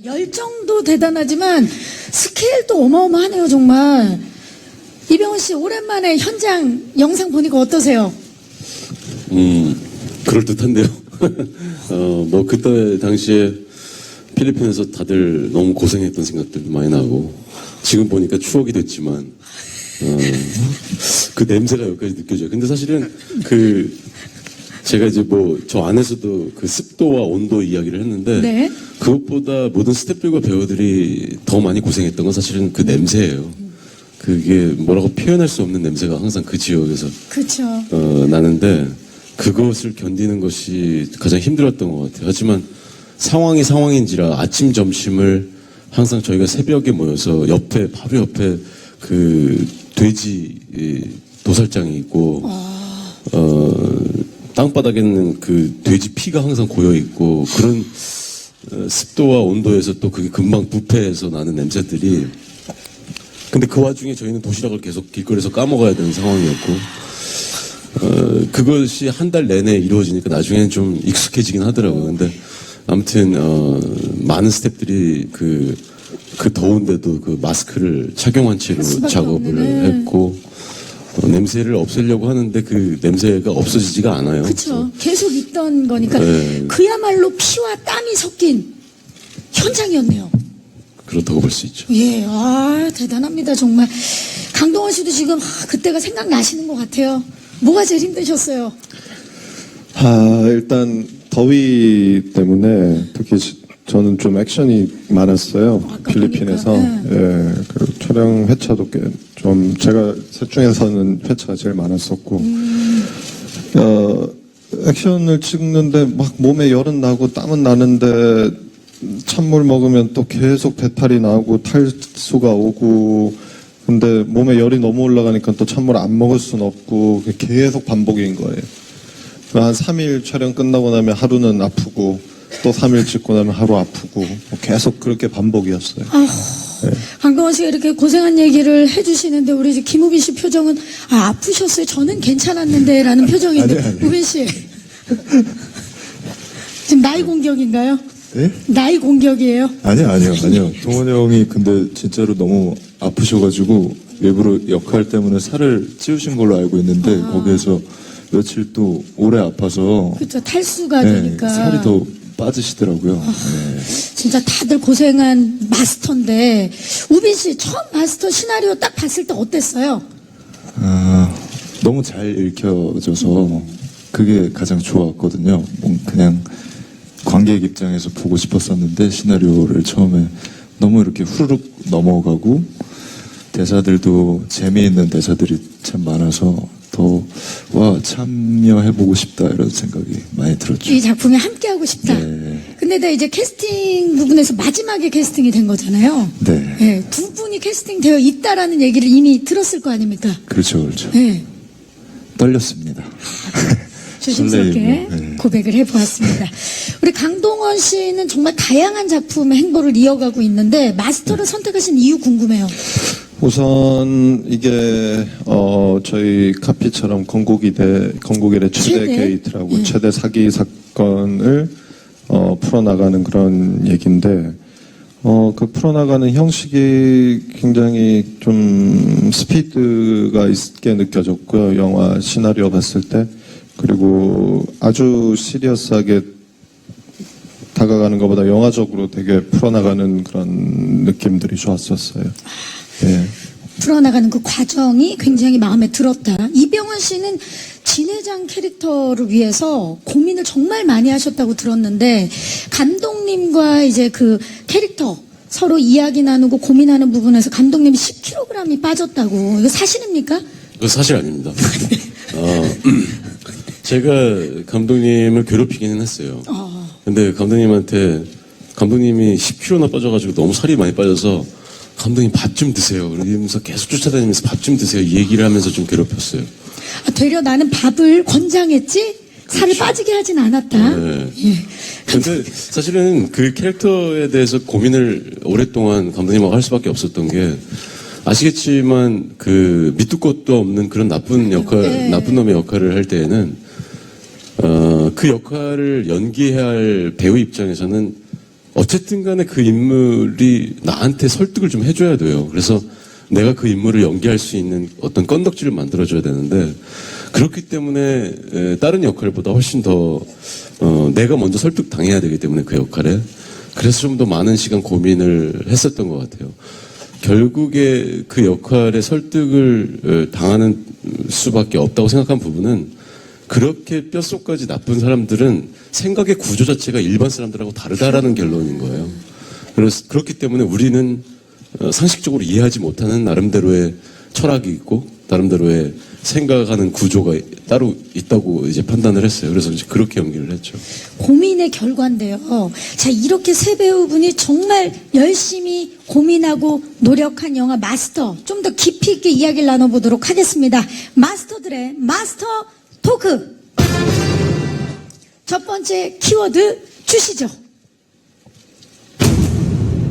열정도 대단하지만 스케일도 어마어마하네요, 정말. 이병헌 씨, 오랜만에 현장 영상 보니까 어떠세요? 그럴듯한데요. 뭐, 그때 당시에 필리핀에서 다들 너무 고생했던 생각들도 많이 나고, 지금 보니까 추억이 됐지만, 그 냄새가 여기까지 느껴져요. 근데 사실은 제가 이제 뭐, 저 안에서도 그 습도와 온도 이야기를 했는데, 네. 그것보다 모든 스태프들과 배우들이 더 많이 고생했던 건 사실은 그 냄새예요. 그게 뭐라고 표현할 수 없는 냄새가 항상 그 지역에서 그렇죠. 나는데, 그것을 견디는 것이 가장 힘들었던 것 같아요. 하지만 상황이 상황인지라 아침, 점심을 항상 저희가 새벽에 모여서 옆에, 바로 옆에 그 돼지 도살장이 있고, 땅바닥에는 그 돼지 피가 항상 고여있고, 그런 습도와 온도에서 또 그게 금방 부패해서 나는 냄새들이, 근데 그 와중에 저희는 도시락을 계속 길거리에서 까먹어야 되는 상황이었고, 그것이 한 달 내내 이루어지니까 나중에는 좀 익숙해지긴 하더라고요. 근데 아무튼 많은 스태프들이 그 더운데도 그 마스크를 착용한 채로 작업을 했고, 냄새를 없애려고 하는데 그 냄새가 없어지지가 않아요. 그렇죠. 계속 있던 거니까 네. 그야말로 피와 땀이 섞인 현장이었네요. 그렇다고 볼 수 있죠. 예, 대단합니다, 정말. 강동원 씨도 지금 그때가 생각나시는 것 같아요. 뭐가 제일 힘드셨어요? 일단 더위 때문에 특히 저는 좀 액션이 많았어요. 아까 필리핀에서. 보니까, 예, 그 촬영 회차도 꽤 좀 제가 셋 중에서는 회차가 제일 많았었고, 액션을 찍는데 막 몸에 열은 나고 땀은 나는데 찬물 먹으면 또 계속 배탈이 나고 탈수가 오고, 근데 몸에 열이 너무 올라가니까 또 찬물 안 먹을 순 없고 계속 반복인 거예요. 한 3일 촬영 끝나고 나면 하루는 아프고 또 3일 찍고 나면 하루 아프고 계속 그렇게 반복이었어요. 강동원 씨가 이렇게 고생한 얘기를 해주시는데 우리 이제 김우빈 씨 표정은 아프셨어요. 저는 괜찮았는데 라는 표정인데 아니. 우빈 씨 지금 나이 공격인가요? 네? 나이 공격이에요? 아니요. 동원이 형이 근데 진짜로 너무 아프셔가지고 일부러 역할 때문에 살을 찌우신 걸로 알고 있는데 거기에서 며칠 또 오래 아파서 그렇죠. 탈수가 네, 되니까 살이 더 빠지시더라고요. 네. 진짜 다들 고생한 마스터인데 우빈 씨 처음 마스터 시나리오 딱 봤을 때 어땠어요? 너무 잘 읽혀져서 그게 가장 좋았거든요. 그냥 관객 입장에서 보고 싶었었는데 시나리오를 처음에 너무 이렇게 후루룩 넘어가고 대사들도 재미있는 대사들이 참 많아서 더 참여해보고 싶다 이런 생각이 많이 들었죠. 이 작품에 함께하고 싶다. 네. 근데 나 이제 캐스팅 부분에서 마지막에 캐스팅이 된 거잖아요. 네. 네, 두 분이 캐스팅되어 있다라는 얘기를 이미 들었을 거 아닙니까? 그렇죠. 네, 떨렸습니다. 조심스럽게 설레이고, 네. 고백을 해보았습니다. 우리 강동원 씨는 정말 다양한 작품의 행보를 이어가고 있는데 마스터를 선택하신 이유 궁금해요. 우선 이게 저희 카피처럼 건국일의 최대 최대? 게이트라고 최대 사기 사건을 풀어나가는 그런 얘기인데 그 풀어나가는 형식이 굉장히 좀 스피드가 있게 느껴졌고요. 영화 시나리오 봤을 때. 그리고 아주 시리어스하게 다가가는 것보다 영화적으로 되게 풀어나가는 그런 느낌들이 좋았었어요. 예. 풀어나가는 그 과정이 굉장히 마음에 들었다. 이병헌 씨는 진회장 캐릭터를 위해서 고민을 정말 많이 하셨다고 들었는데 감독님과 이제 그 캐릭터 서로 이야기 나누고 고민하는 부분에서 감독님이 10kg이 빠졌다고. 이거 사실입니까? 그거 사실 아닙니다. 제가 감독님을 괴롭히기는 했어요. 근데 감독님이 10kg나 빠져가지고 너무 살이 많이 빠져서 감독님 밥 좀 드세요. 그러면서 계속 쫓아다니면서 밥 좀 드세요. 이 얘기를 하면서 좀 괴롭혔어요. 되려 나는 밥을 권장했지 살을 빠지게 하진 않았다. 네. 예. 근데 사실은 그 캐릭터에 대해서 고민을 오랫동안 감독님하고 할 수밖에 없었던 게 아시겠지만 그 밑도 끝도 없는 그런 나쁜 놈의 역할을 할 때에는 그 역할을 연기해야 할 배우 입장에서는 어쨌든 간에 그 인물이 나한테 설득을 좀 해줘야 돼요. 그래서 내가 그 인물을 연기할 수 있는 어떤 건덕지를 만들어줘야 되는데, 그렇기 때문에 다른 역할보다 훨씬 더 내가 먼저 설득 당해야 되기 때문에 그 역할에, 그래서 좀 더 많은 시간 고민을 했었던 것 같아요. 결국에 그 역할에 설득을 당하는 수밖에 없다고 생각한 부분은, 그렇게 뼛속까지 나쁜 사람들은 생각의 구조 자체가 일반 사람들하고 다르다라는 결론인 거예요. 그래서 그렇기 때문에 우리는 상식적으로 이해하지 못하는 나름대로의 철학이 있고 나름대로의 생각하는 구조가 따로 있다고 이제 판단을 했어요. 그래서 이제 그렇게 연기를 했죠. 고민의 결과인데요. 자, 이렇게 세 배우분이 정말 열심히 고민하고 노력한 영화 마스터, 좀 더 깊이 있게 이야기를 나눠보도록 하겠습니다. 마스터들의 마스터 토크. 첫 번째 키워드 주시죠.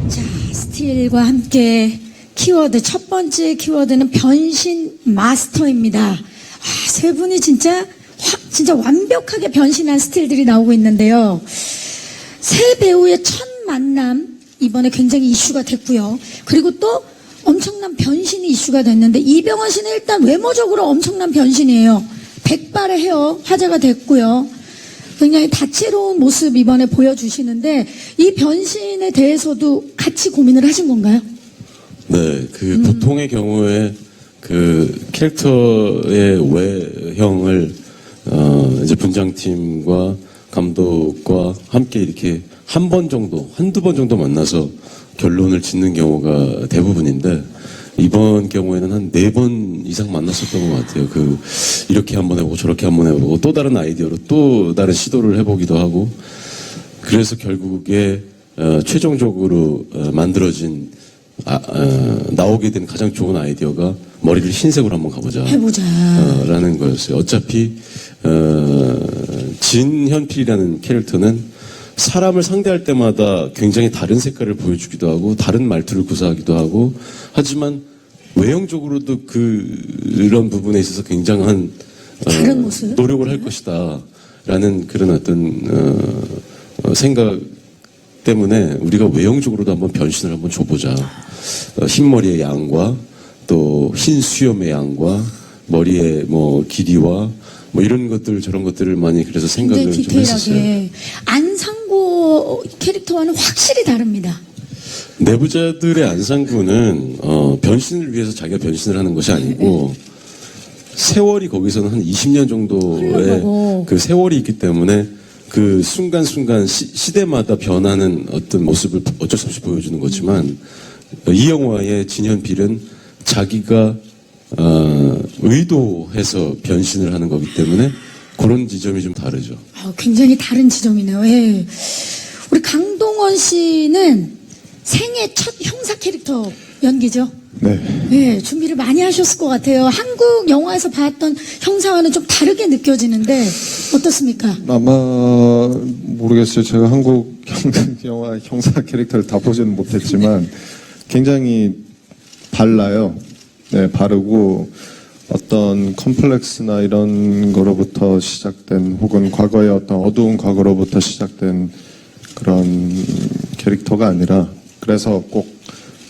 자, 스틸과 함께 키워드, 첫 번째 키워드는 변신 마스터입니다. 세 분이 진짜 완벽하게 변신한 스틸들이 나오고 있는데요. 세 배우의 첫 만남, 이번에 굉장히 이슈가 됐고요. 그리고 또 엄청난 변신이 이슈가 됐는데, 이병헌 씨는 일단 외모적으로 엄청난 변신이에요. 백발의 헤어 화제가 됐고요. 굉장히 다채로운 모습 이번에 보여주시는데, 이 변신에 대해서도 같이 고민을 하신 건가요? 네, 그 보통의 경우에 그 캐릭터의 외형을 이제 분장팀과 감독과 함께 이렇게 한 번 정도, 한두 번 정도 만나서 결론을 짓는 경우가 대부분인데, 이번 경우에는 한 4번 이상 만났었던 것 같아요. 이렇게 한번 해보고 저렇게 한번 해보고 또 다른 아이디어로 또 다른 시도를 해보기도 하고, 그래서 결국에 최종적으로 만들어진 나오게 된 가장 좋은 아이디어가 머리를 흰색으로 한번 가보자. 해보자. 라는 거였어요. 어차피 진현필이라는 캐릭터는 사람을 상대할 때마다 굉장히 다른 색깔을 보여주기도 하고 다른 말투를 구사하기도 하고, 하지만 외형적으로도 그런 부분에 있어서 굉장한 다른 모습? 노력을 할 것이다 라는 그런 어떤 생각 때문에 우리가 외형적으로도 한번 변신을 한번 줘보자. 흰머리의 양과 또 흰 수염의 양과 머리의 뭐 길이와 뭐 이런 것들 저런 것들을 많이 그래서 생각을 굉장히 좀 했었어요. 디테일하게. 안상고 캐릭터와는 확실히 다릅니다. 내부자들의 안상구는 변신을 위해서 자기가 변신을 하는 것이 아니고, 세월이 거기서는 한 20년 정도의 흘러가고. 그 세월이 있기 때문에 그 순간순간 시대마다 변하는 어떤 모습을 어쩔 수 없이 보여주는 거지만, 이 영화의 진현필은 자기가 의도해서 변신을 하는 거기 때문에 그런 지점이 좀 다르죠. 굉장히 다른 지점이네요. 예. 우리 강동원 씨는 생애 첫 형사 캐릭터 연기죠? 네. 예, 준비를 많이 하셨을 것 같아요. 한국 영화에서 봤던 형사와는 좀 다르게 느껴지는데 어떻습니까? 아마 모르겠어요. 제가 한국 영화 형사 캐릭터를 다 보지는 못했지만 굉장히 달라요. 네, 바르고 어떤 컴플렉스나 이런 거로부터 시작된, 혹은 과거의 어떤 어두운 과거로부터 시작된 그런 캐릭터가 아니라, 그래서 꼭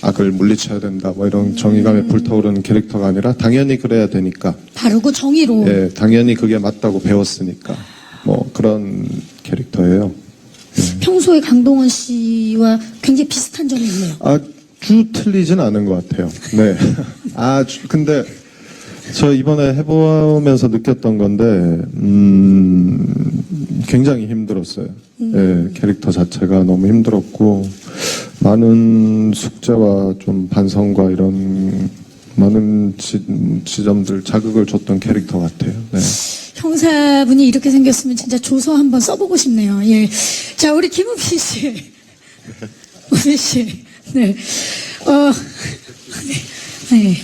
악을 물리쳐야 된다 뭐 이런 정의감에 불타오르는 캐릭터가 아니라 당연히 그래야 되니까, 바르고 정의로. 예, 당연히 그게 맞다고 배웠으니까 뭐 그런 캐릭터예요. 평소에 강동원 씨와 굉장히 비슷한 점이 있네요. 아주 틀리진 않은 것 같아요. 네. 근데 저 이번에 해보면서 느꼈던 건데, 굉장히 힘들었어요. 예, 캐릭터 자체가 너무 힘들었고, 많은 숙제와 좀 반성과 이런 많은 지점들, 자극을 줬던 캐릭터 같아요. 네. 형사분이 이렇게 생겼으면 진짜 조서 한번 써보고 싶네요. 예. 자, 우리 김우빈 씨. 우빈 씨. 네. 네.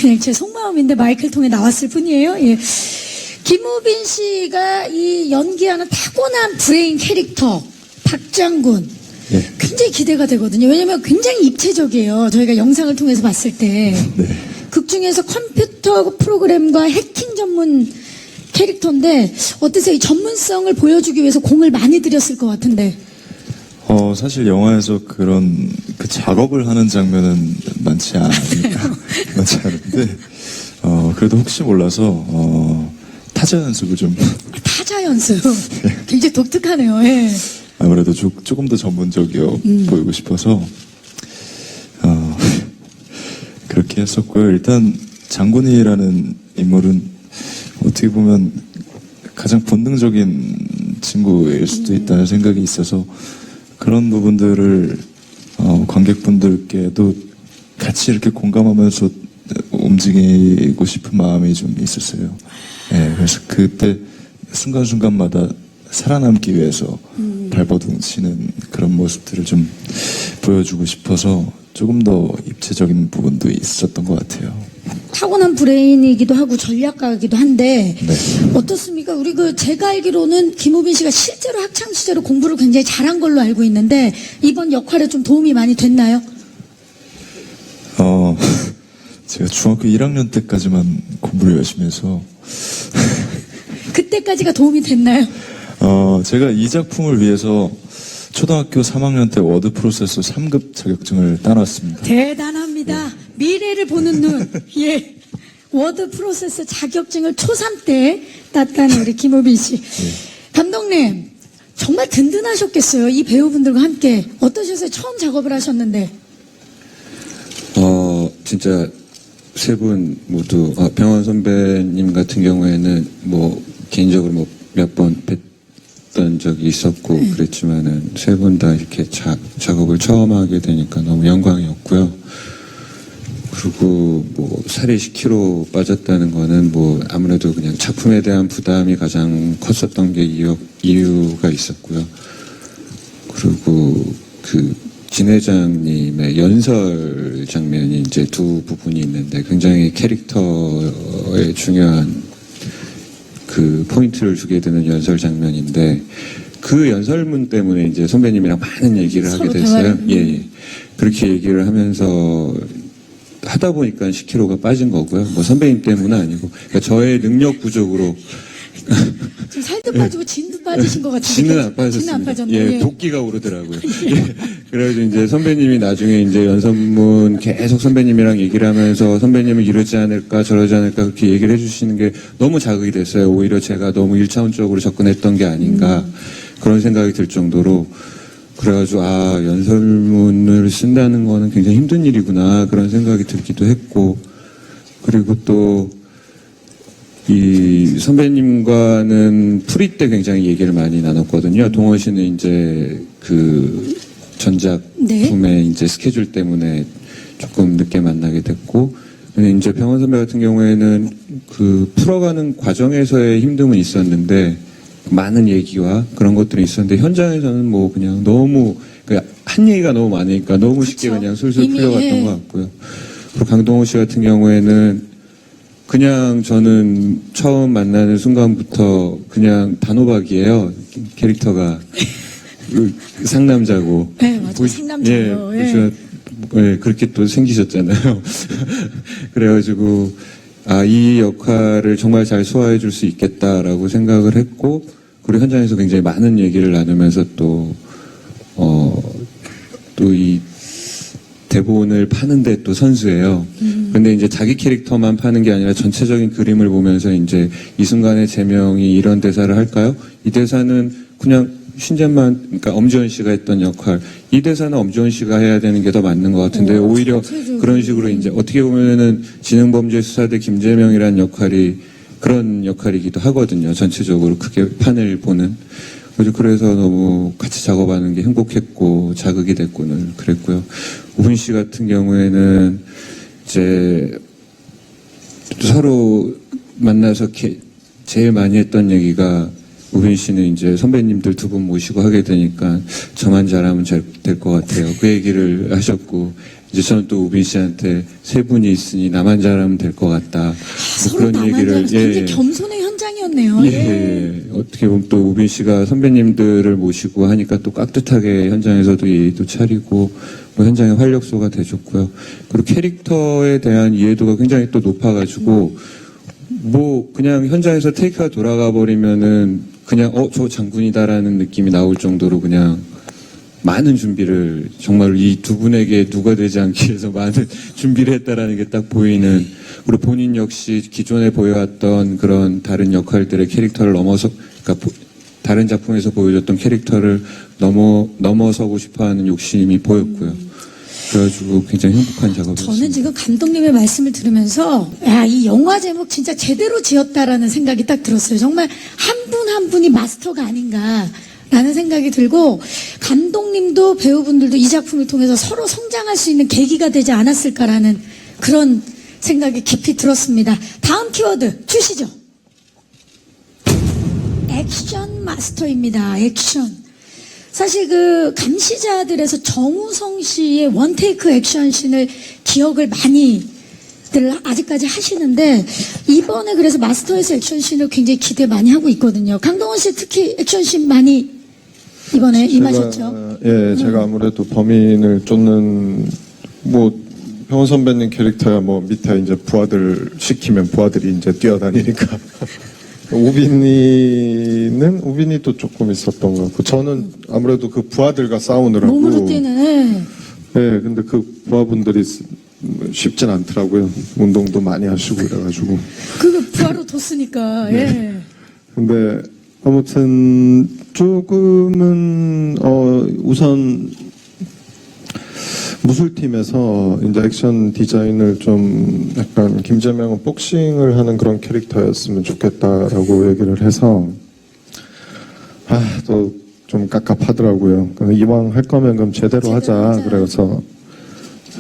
그냥 제 속마음인데 마이크를 통해 나왔을 뿐이에요. 예. 김우빈 씨가 이 연기하는 타고난 브레인 캐릭터, 박장군. 네. 굉장히 기대가 되거든요. 왜냐면 굉장히 입체적이에요. 저희가 영상을 통해서 봤을 때. 극 중에서 컴퓨터 프로그램과 해킹 전문 캐릭터인데, 어떠세요? 이 전문성을 보여주기 위해서 공을 많이 들였을 것 같은데. 사실 영화에서 그런 그 작업을 하는 장면은 많지 않은데, 그래도 혹시 몰라서, 타자 연습을 좀, 타자 연습. 굉장히 독특하네요. 예. 아무래도 조금 더 전문적이어 보이고 싶어서, 그렇게 했었고요. 일단, 장군이라는 인물은 어떻게 보면 가장 본능적인 친구일 수도 있다는 생각이 있어서, 그런 부분들을 관객분들께도 같이 이렇게 공감하면서 움직이고 싶은 마음이 좀 있었어요. 네, 그래서 그때 순간순간마다 살아남기 위해서 발버둥치는 그런 모습들을 좀 보여주고 싶어서 조금 더 입체적인 부분도 있었던 것 같아요. 타고난 브레인이기도 하고 전략가이기도 한데 네. 어떻습니까? 우리 제가 알기로는 김우빈 씨가 실제로 학창 시절에 공부를 굉장히 잘한 걸로 알고 있는데 이번 역할에 좀 도움이 많이 됐나요? 제가 중학교 1학년 때까지만 공부를 열심히 해서 그때까지가 도움이 됐나요? 제가 이 작품을 위해서 초등학교 3학년 때 워드 프로세서 3급 자격증을 따놨습니다. 대단합니다. 미래를 보는 눈. 예. 워드 프로세서 자격증을 초3 때 땄다는 우리 김우빈 씨. 감독님, 정말 든든하셨겠어요. 이 배우분들과 함께. 어떠셨어요? 처음 작업을 하셨는데. 진짜 세 분 모두, 병원 선배님 같은 경우에는 뭐, 개인적으로 뭐 몇 번 뵀던 적이 있었고, 그랬지만은 세 분 다 이렇게 작업을 처음 하게 되니까 너무 영광이었고요. 그리고 뭐, 살이 10kg 빠졌다는 거는 뭐, 아무래도 그냥 작품에 대한 부담이 가장 컸었던 게 이유가 있었고요. 그리고 진 회장님의 연설 장면이 이제 두 부분이 있는데 굉장히 캐릭터에 중요한 포인트를 주게 되는 연설 장면인데 그 연설문 때문에 이제 선배님이랑 많은 얘기를 하게 됐어요. 예. 그렇게 얘기를 하면서 하다 보니까 10kg가 빠진 거고요. 뭐 선배님 때문은 아니고 그러니까 저의 능력 부족으로 지금 살도 빠지고 진도 빠지신 것 같은데. 진은 안 빠졌습니다. 진은 안 빠졌네요. 예, 도끼가 오르더라고요. 예. 그래가지고 이제 선배님이 나중에 이제 연설문 계속 선배님이랑 얘기를 하면서 선배님은 이러지 않을까 저러지 않을까 그렇게 얘기를 해주시는 게 너무 자극이 됐어요. 오히려 제가 너무 일차원적으로 접근했던 게 아닌가 그런 생각이 들 정도로 그래가지고 연설문을 쓴다는 거는 굉장히 힘든 일이구나 그런 생각이 들기도 했고 그리고 또 이 선배님과는 프리 때 굉장히 얘기를 많이 나눴거든요. 동원 씨는 이제 전작품의 이제 스케줄 때문에 조금 늦게 만나게 됐고, 근데 이제 병원 선배 같은 경우에는 풀어가는 과정에서의 힘듦은 있었는데, 많은 얘기와 그런 것들이 있었는데, 현장에서는 뭐 그냥 너무, 한 얘기가 너무 많으니까 너무 쉽게 그쵸. 그냥 술술 이미, 풀려갔던 예. 것 같고요. 그리고 강동원 씨 같은 경우에는 그냥 저는 처음 만나는 순간부터 그냥 단호박이에요. 캐릭터가. 상남자고. 네, 맞아요. 상남자예요. 예. 예, 그렇게 또 생기셨잖아요. 그래가지고, 이 역할을 정말 잘 소화해 줄 수 있겠다라고 생각을 했고, 그리고 현장에서 굉장히 많은 얘기를 나누면서 또 이 대본을 파는데 또 선수예요. 근데 이제 자기 캐릭터만 파는 게 아니라 전체적인 그림을 보면서 이제 이 순간에 제명이 이런 대사를 할까요? 이 대사는 그냥 신재만, 그러니까 엄지원 씨가 했던 역할, 이 대사는 엄지원 씨가 해야 되는 게 더 맞는 것 같은데 오히려 전체적으로. 그런 식으로 이제 어떻게 보면은 지능범죄수사대 김재명이라는 역할이 그런 역할이기도 하거든요. 전체적으로 크게 판을 보는. 그래서 너무 같이 작업하는 게 행복했고 자극이 됐고는 그랬고요. 우빈 씨 같은 경우에는 이제 서로 만나서 제일 많이 했던 얘기가 우빈 씨는 이제 선배님들 두 분 모시고 하게 되니까 저만 잘하면 잘 될 것 같아요. 그 얘기를 하셨고 이제 저는 또 우빈 씨한테 세 분이 있으니 나만 잘하면 될 것 같다. 뭐 서로 나만 굉장히 겸손의 현장이었네요. 예. 어떻게 보면 또 우빈 씨가 선배님들을 모시고 하니까 또 깍듯하게 현장에서도 예의도 차리고 뭐 현장의 활력소가 돼줬고요. 그리고 캐릭터에 대한 이해도가 굉장히 또 높아가지고 뭐 그냥 현장에서 테이크가 돌아가 버리면은 그냥 저 장군이다라는 느낌이 나올 정도로 그냥 많은 준비를 정말 이 두 분에게 누가 되지 않기 위해서 많은 준비를 했다라는 게 딱 보이는, 그리고 본인 역시 기존에 보여왔던 그런 다른 역할들의 캐릭터를 넘어서, 그러니까 다른 작품에서 보여줬던 캐릭터를 넘어서고 싶어하는 욕심이 보였고요. 그래가지고 굉장히 행복한 작업이었습니다. 저는 지금 감독님의 말씀을 들으면서 야, 이 영화 제목 진짜 제대로 지었다라는 생각이 딱 들었어요. 정말 한 분 한 분이 마스터가 아닌가라는 생각이 들고, 감독님도 배우분들도 이 작품을 통해서 서로 성장할 수 있는 계기가 되지 않았을까라는 그런 생각이 깊이 들었습니다. 다음 키워드 주시죠. 액션 마스터입니다. 액션. 사실 그 감시자들에서 정우성 씨의 원테이크 액션씬을 기억을 많이들 아직까지 하시는데, 이번에 그래서 마스터에서 액션씬을 굉장히 기대 많이 하고 있거든요. 강동원 씨 특히 액션씬 많이 이번에 임하셨죠? 제가 아무래도 범인을 쫓는, 병원 선배님 캐릭터야 밑에 이제 부하들 시키면 부하들이 이제 뛰어다니니까. 우빈이도 조금 있었던 것 같고, 저는 아무래도 그 부하들과 싸우느라고. 몸으로 뛰는. 근데 그 부하분들이 쉽진 않더라고요. 운동도 많이 하시고 이래가지고. 그 부하로 뒀으니까. 예. 근데 아무튼 조금은 우선 무술팀에서 이제 액션 디자인을 좀 약간 김재명은 복싱을 하는 그런 캐릭터였으면 좋겠다라고 얘기를 해서 또 좀 깝깝하더라고요. 이왕 할 거면 그럼 제대로 하자. 그래서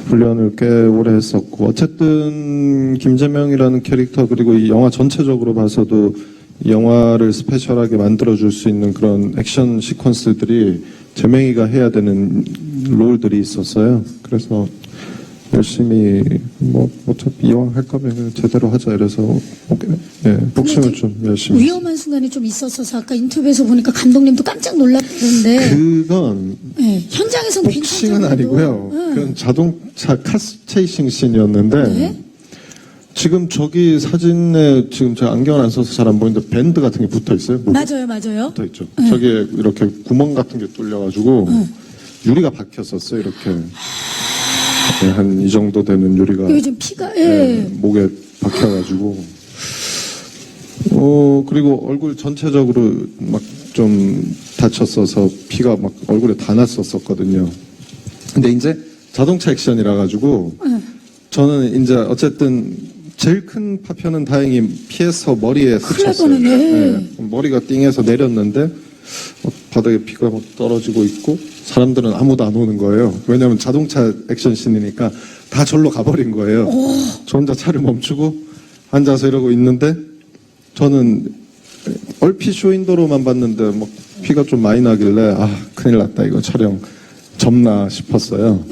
훈련을 꽤 오래 했었고, 어쨌든 김재명이라는 캐릭터, 그리고 이 영화 전체적으로 봐서도 이 영화를 스페셜하게 만들어줄 수 있는 그런 액션 시퀀스들이 재명이가 해야 되는 롤들이 있었어요. 그래서 열심히 어차피 이왕 할 거면 제대로 하자 이래서 복싱을 좀 열심히 위험한 순간이 좀 있었어서 아까 인터뷰에서 보니까 감독님도 깜짝 놀랐던데. 그건 현장에서는 복싱은 괜찮죠. 아니고요. 그건 자동차 카스체이싱 씬이었는데, 네? 지금 저기 사진에 지금 제가 안경을 안 써서 잘 안 보이는데 밴드 같은 게 붙어 있어요. 맞아요. 붙어 있죠. 저기에 이렇게 구멍 같은 게 뚫려가지고 유리가 박혔었어요. 이렇게 한 이 정도 되는 유리가 여기 지금 피가, 목에 박혀가지고. 그리고 얼굴 전체적으로 막 좀 다쳤어서 피가 막 얼굴에 다 났었거든요. 근데 이제 자동차 액션이라 가지고 저는 이제 어쨌든 제일 큰 파편은 다행히 피해서 머리에 스쳤어요. 머리가 띵해서 내렸는데 바닥에 피가 막 떨어지고 있고, 사람들은 아무도 안 오는 거예요. 왜냐하면 자동차 액션씬이니까 다 절로 가버린 거예요. 저 혼자 차를 멈추고 앉아서 이러고 있는데, 저는 얼핏 쇼윈도로만 봤는데 막 피가 좀 많이 나길래 큰일 났다, 이거 촬영 접나 싶었어요.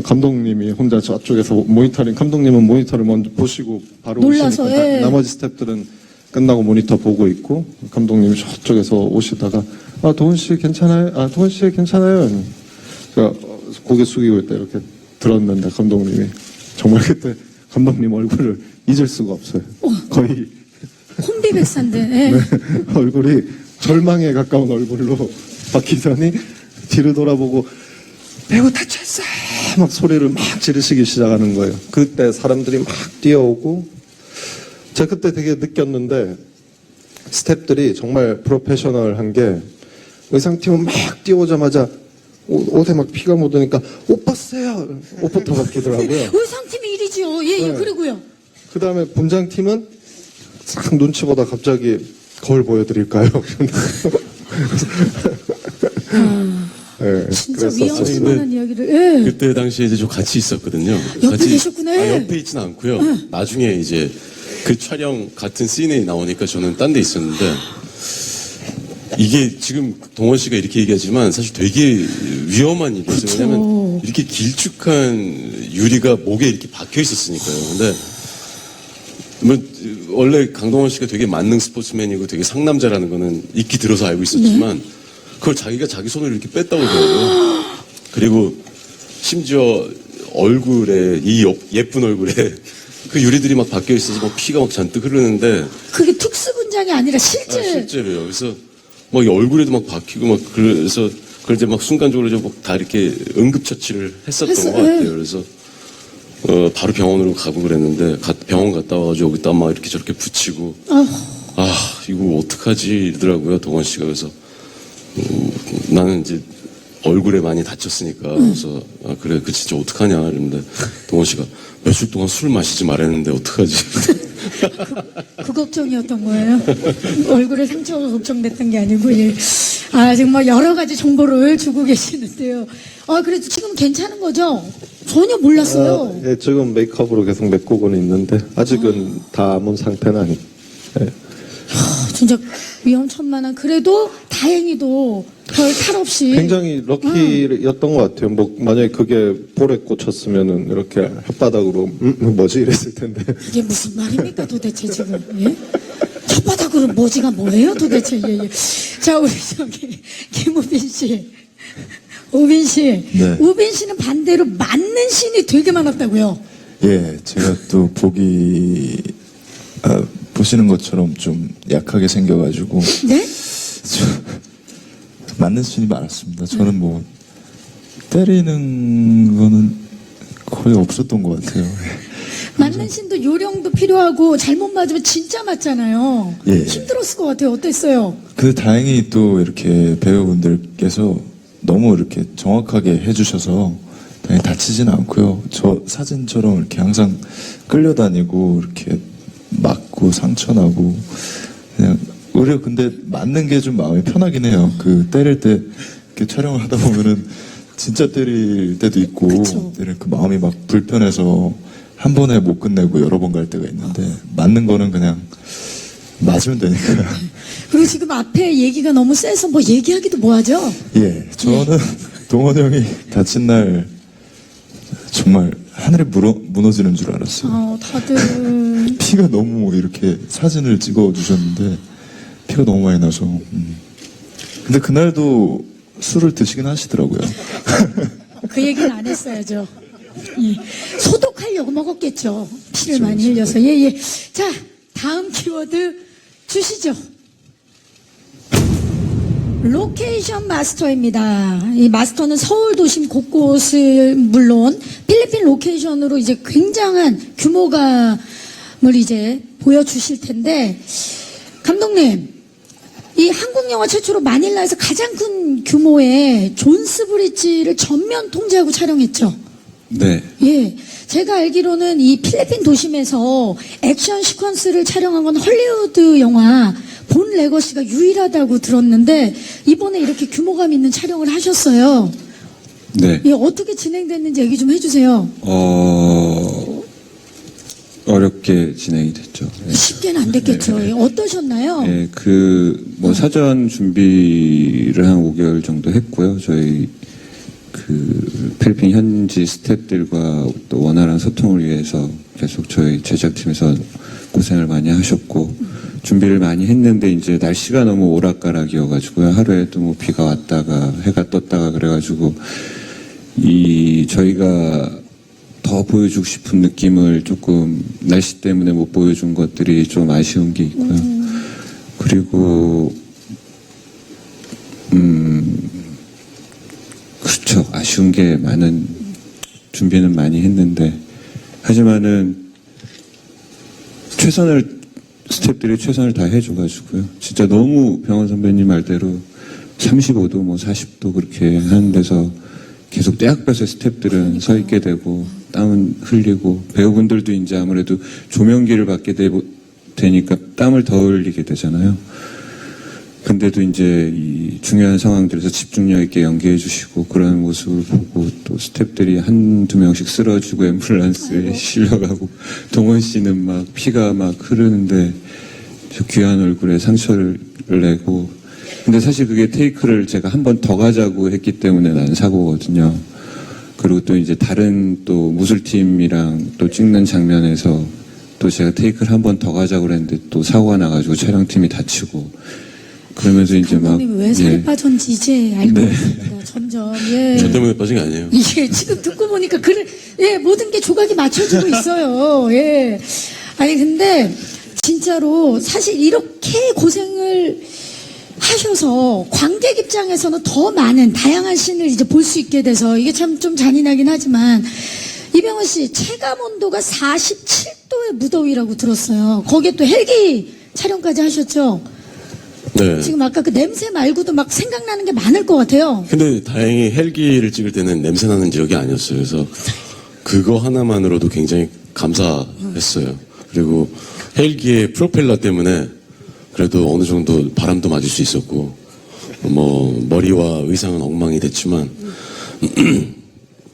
감독님이 혼자 저쪽에서 모니터링, 감독님은 모니터를 먼저 보시고 바로 놀라서, 오시니까 나머지 스태프들은 끝나고 모니터 보고 있고, 감독님이 저쪽에서 오시다가 도훈 씨 괜찮아요? 도훈 씨 괜찮아요? 제가 고개 숙이고 있다 이렇게 들었는데, 감독님이 정말 그때 감독님 얼굴을 잊을 수가 없어요. 거의 혼비백산데. 얼굴이 절망에 가까운 얼굴로 바뀌더니 뒤를 돌아보고 배우 다쳤어! 막 소리를 막 지르시기 시작하는 거예요. 그때 사람들이 막 뛰어오고, 제가 그때 되게 느꼈는데 스태프들이 정말 프로페셔널한 게, 의상팀은 막 뛰어오자마자 옷에 막 피가 묻으니까 옷 벗으세요! 옷부터 벗기더라고요. 의상팀이 일이죠. 그리고요. 그 다음에 분장팀은 싹 눈치 보다 갑자기 거울 보여드릴까요? 진짜 그랬었어요. 위험한 이야기를. 그때 당시에 이제 저 같이 있었거든요. 옆에 계셨구나. 옆에 있진 않고요. 나중에 이제 그 촬영 같은 씬에 나오니까 저는 딴 데 있었는데, 이게 지금 동원 씨가 이렇게 얘기하지만 사실 되게 위험한 일이었어요. 왜냐면 이렇게 길쭉한 유리가 목에 이렇게 박혀 있었으니까요. 근데 원래 강동원 씨가 되게 만능 스포츠맨이고 되게 상남자라는 거는 익히 들어서 알고 있었지만, 그걸 자기가 자기 손으로 이렇게 뺐다고 그러더라고요. 그리고 심지어 얼굴에, 예쁜 얼굴에 그 유리들이 막 박혀 있어서 막 피가 막 잔뜩 흐르는데, 그게 특수 분장이 아니라 실제. 실제로요. 그래서 막 이 얼굴에도 막 박히고 막, 그래서 그런데 막 순간적으로 다 이렇게 응급처치를 했었던 했어, 것 같아요. 네. 그래서 바로 병원으로 가고 그랬는데 병원 갔다 와가지고 여기다 막 이렇게 저렇게 붙이고 이거 어떡하지 이러더라고요. 동원 씨가. 그래서 나는 이제 얼굴에 많이 다쳤으니까 그래서 그래 그 진짜 어떡하냐 이랬는데 동원 씨가 며칠 동안 술 마시지 말았는데 어떡하지. 그 걱정이었던 거예요. 얼굴에 상처가 걱정됐던 게 아니고, 예. 정말 여러 가지 정보를 주고 계시는데요. 그래도 지금 괜찮은 거죠? 전혀 몰랐어요. 예, 지금 메이크업으로 계속 메꾸고는 있는데 아직은 다 아문 상태는 아니고. 예. 진짜 위험천만한, 그래도 다행히도 별 탈 없이. 굉장히 럭키였던 것 같아요. 뭐 만약에 그게 볼에 꽂혔으면은 이렇게 혓바닥으로 뭐지 이랬을 텐데. 이게 무슨 말입니까 도대체 지금? 예? 혓바닥으로 뭐지가 뭐예요 도대체? 예, 예. 자, 우리 김우빈 씨, 우빈 씨, 네. 우빈 씨는 반대로 맞는 신이 되게 많았다고요. 예, 제가 또 보시는 것처럼 좀 약하게 생겨가지고 네? 맞는 신이 많았습니다. 저는 뭐 때리는 거는 거의 없었던 것 같아요. 맞는 신도 요령도 필요하고 잘못 맞으면 진짜 맞잖아요. 예. 힘들었을 것 같아요. 어땠어요? 그 다행히 또 이렇게 배우분들께서 너무 이렇게 정확하게 해주셔서 다행히 다치진 않고요. 저 사진처럼 이렇게 항상 끌려다니고 이렇게 맞고 상처 나고 그냥 오히려 근데 맞는 게 좀 마음이 편하긴 해요. 그 때릴 때 이렇게 촬영을 하다 보면은 진짜 때릴 때도 있고 그쵸. 그 마음이 막 불편해서 한 번에 못 끝내고 여러 번 갈 때가 있는데 맞는 거는 그냥 맞으면 되니까. 그리고 지금 앞에 얘기가 너무 세서 뭐 얘기하기도 뭐하죠? 예, 저는 동원 형이 다친 날 정말 하늘이 무너지는 줄 알았어요. 다들 피가 너무 이렇게 사진을 찍어 주셨는데 피가 너무 많이 나서. 근데 그날도 술을 드시긴 하시더라고요. 그 얘기는 안 했어야죠. 예. 소독하려고 먹었겠죠. 피를 많이 흘려서. 예, 예. 자, 다음 키워드 주시죠. 로케이션 마스터입니다. 이 마스터는 서울 도심 곳곳을 물론 필리핀 로케이션으로 이제 굉장한 규모감을 이제 보여주실 텐데, 감독님, 이 한국 영화 최초로 마닐라에서 가장 큰 규모의 존스 브릿지를 전면 통제하고 촬영했죠. 네. 예, 제가 알기로는 이 필리핀 도심에서 액션 시퀀스를 촬영한 건 헐리우드 영화 본 레거시가 유일하다고 들었는데 이번에 이렇게 규모감 있는 촬영을 하셨어요. 네. 예, 어떻게 진행됐는지 얘기 좀 해주세요. 어렵게 진행이 됐죠. 네. 쉽게는 안 됐겠죠. 예, 어떠셨나요? 네, 뭐 사전 준비를 한 5개월 정도 했고요. 저희 필리핀 현지 스태프들과 또 원활한 소통을 위해서 계속 저희 제작팀에서 고생을 많이 하셨고, 준비를 많이 했는데, 이제 날씨가 너무 오락가락이어가지고요. 하루에도 뭐 비가 왔다가 해가 떴다가 그래가지고, 저희가 더 보여주고 싶은 느낌을 조금 날씨 때문에 못 보여준 것들이 좀 아쉬운 게 있고요. 그리고, 그렇죠. 아쉬운 게 많은, 준비는 많이 했는데, 하지만은, 스태프들이 최선을 다 해줘가지고요. 진짜 너무 병원 선배님 말대로 35도, 뭐 40도 그렇게 하는 데서 계속 떼학볕에 스태프들은 서 있게 되고, 땀은 흘리고, 배우분들도 이제 아무래도 조명기를 받게 되니까 땀을 더 흘리게 되잖아요. 근데도 이제 이 중요한 상황들에서 집중력 있게 연기해 주시고 그런 모습을 보고 또 스태프들이 한두 명씩 쓰러지고 앰뷸런스에 실려가고 동원 씨는 막 피가 막 흐르는데 저 귀한 얼굴에 상처를 내고 근데 사실 그게 테이크를 제가 한 번 더 가자고 했기 때문에 난 사고거든요. 그리고 또 이제 다른 또 무술팀이랑 또 찍는 장면에서 또 제가 테이크를 한 번 더 가자고 그랬는데 또 사고가 나가지고 촬영팀이 다치고 그러면서 이제 막 감독님이 왜 살이 예. 빠졌는지 이제 알고 있습니다. 점점. 예. 저 때문에 빠진 게 아니에요. 이게 지금 듣고 보니까 예, 모든 게 조각이 맞춰지고 있어요. 예. 아니 근데 진짜로 사실 이렇게 고생을 하셔서 관객 입장에서는 더 많은 다양한 씬을 이제 볼 수 있게 돼서 이게 참 좀 잔인하긴 하지만 이병헌 씨 체감 온도가 47도의 무더위라고 들었어요. 거기에 또 헬기 촬영까지 하셨죠? 네. 지금 아까 그 냄새 말고도 막 생각나는 게 많을 것 같아요. 근데 다행히 헬기를 찍을 때는 냄새 나는 지역이 아니었어요. 그래서 그거 하나만으로도 굉장히 감사했어요. 그리고 헬기의 프로펠러 때문에 그래도 어느 정도 바람도 맞을 수 있었고, 뭐 머리와 의상은 엉망이 됐지만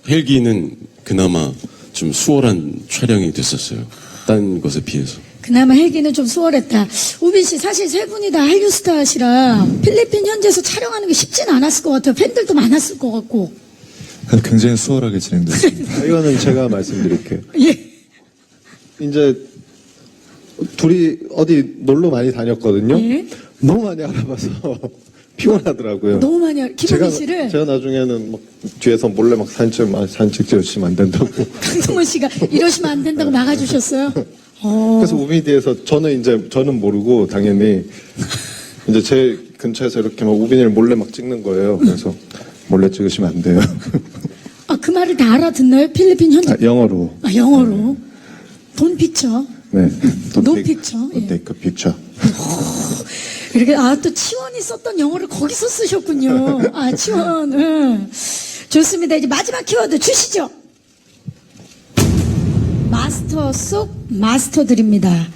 헬기는 그나마 좀 수월한 촬영이 됐었어요. 딴 것에 비해서. 그나마 헬기는 좀 수월했다. 우빈 씨, 사실 세 분이 다 한류 스타시라 필리핀 현지에서 촬영하는 게 쉽진 않았을 것 같아요. 팬들도 많았을 것 같고. 굉장히 수월하게 진행됐습니다. 이거는 제가 말씀드릴게요. 예. 이제 둘이 어디 놀러 많이 다녔거든요. 예. 너무 많이 알아봐서 피곤하더라고요. 너무 많이 김우빈 씨를 제가 나중에는 막 뒤에서 몰래 막 사진 찍으시면 안 된다고. 강성원 씨가 이러시면 안 된다고 막아주셨어요. 그래서 우빈이에서 저는 모르고 당연히 이제 제 근처에서 이렇게 막 우빈이를 몰래 막 찍는 거예요. 그래서 몰래 찍으시면 안 돼요. 아, 그 말을 다 알아듣나요? 필리핀 현지. 영어로. 영어로. 돈 픽처. 네. No picture. 예. take a picture. 이렇게 또 치원이 썼던 영어를 거기서 쓰셨군요. 치원. 좋습니다. 이제 마지막 키워드 주시죠. 마스터 속 마스터들입니다.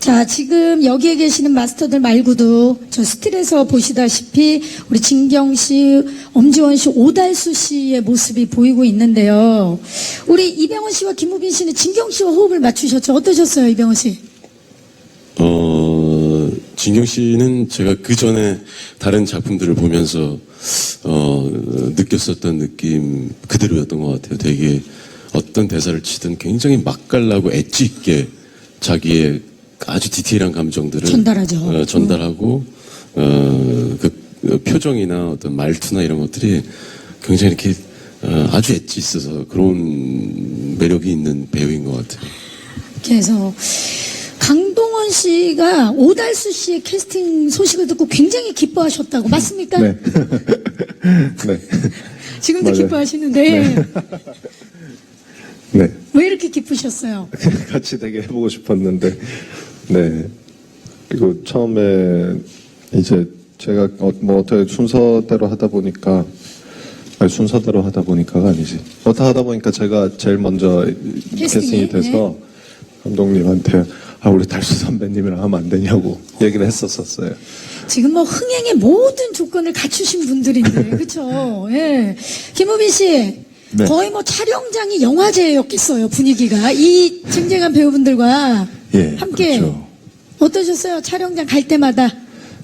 자, 지금 여기에 계시는 마스터들 말고도 저 스틸에서 보시다시피 우리 진경 씨, 엄지원 씨, 오달수 씨의 모습이 보이고 있는데요. 우리 이병헌 씨와 김우빈 씨는 진경 씨와 호흡을 맞추셨죠? 어떠셨어요, 이병헌 씨? 진경 씨는 제가 그 전에 다른 작품들을 보면서 느꼈었던 느낌 그대로였던 것 같아요. 되게 어떤 대사를 치든 굉장히 맛깔나고 엣지 있게 자기의 아주 디테일한 감정들을 전달하죠. 전달하고 그 표정이나 어떤 말투나 이런 것들이 굉장히 이렇게 아주 엣지 있어서 그런 매력이 있는 배우인 것 같아요. 그래서 강동원 씨가 오달수 씨의 캐스팅 소식을 듣고 굉장히 기뻐하셨다고 맞습니까? 네. 네. 지금도 맞아요. 기뻐하시는데 네. 왜 이렇게 기쁘셨어요? 같이 되게 해보고 싶었는데, 네. 그리고 처음에 이제 제가 뭐 어떻게 순서대로 하다 보니까, 아니 순서대로 하다 보니까가 아니지. 어떻게 하다 보니까 제가 제일 먼저 캐스팅이 돼서 감독님한테 우리 달수 선배님이랑 하면 안 되냐고 얘기를 했었어요. 지금 뭐 흥행의 모든 조건을 갖추신 분들인데 그렇죠? 예. 김우빈 씨 네. 거의 뭐 촬영장이 영화제였겠어요 분위기가 이 쟁쟁한 배우분들과 예, 함께 그렇죠. 어떠셨어요? 촬영장 갈 때마다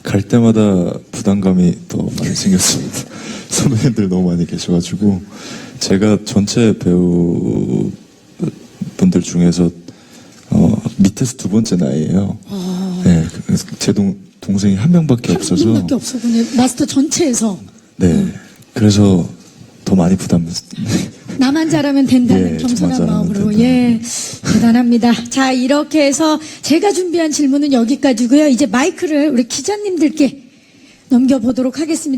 갈 때마다 부담감이 더 많이 생겼습니다. 선배님들 너무 많이 계셔가지고 제가 전체 배우 분들 중에서 밑에서 두 번째 나이예요. 네, 그래서 제 동생이 한 명밖에 없어서 분밖에 없었군요. 마스터 전체에서 네, 그래서 더 많이 부담됐습니다. 나만 잘하면 된다는 예, 겸손한 저만 잘하면 마음으로 된다. 예 대단합니다. 자 이렇게 해서 제가 준비한 질문은 여기까지고요. 이제 마이크를 우리 기자님들께 넘겨보도록 하겠습니다.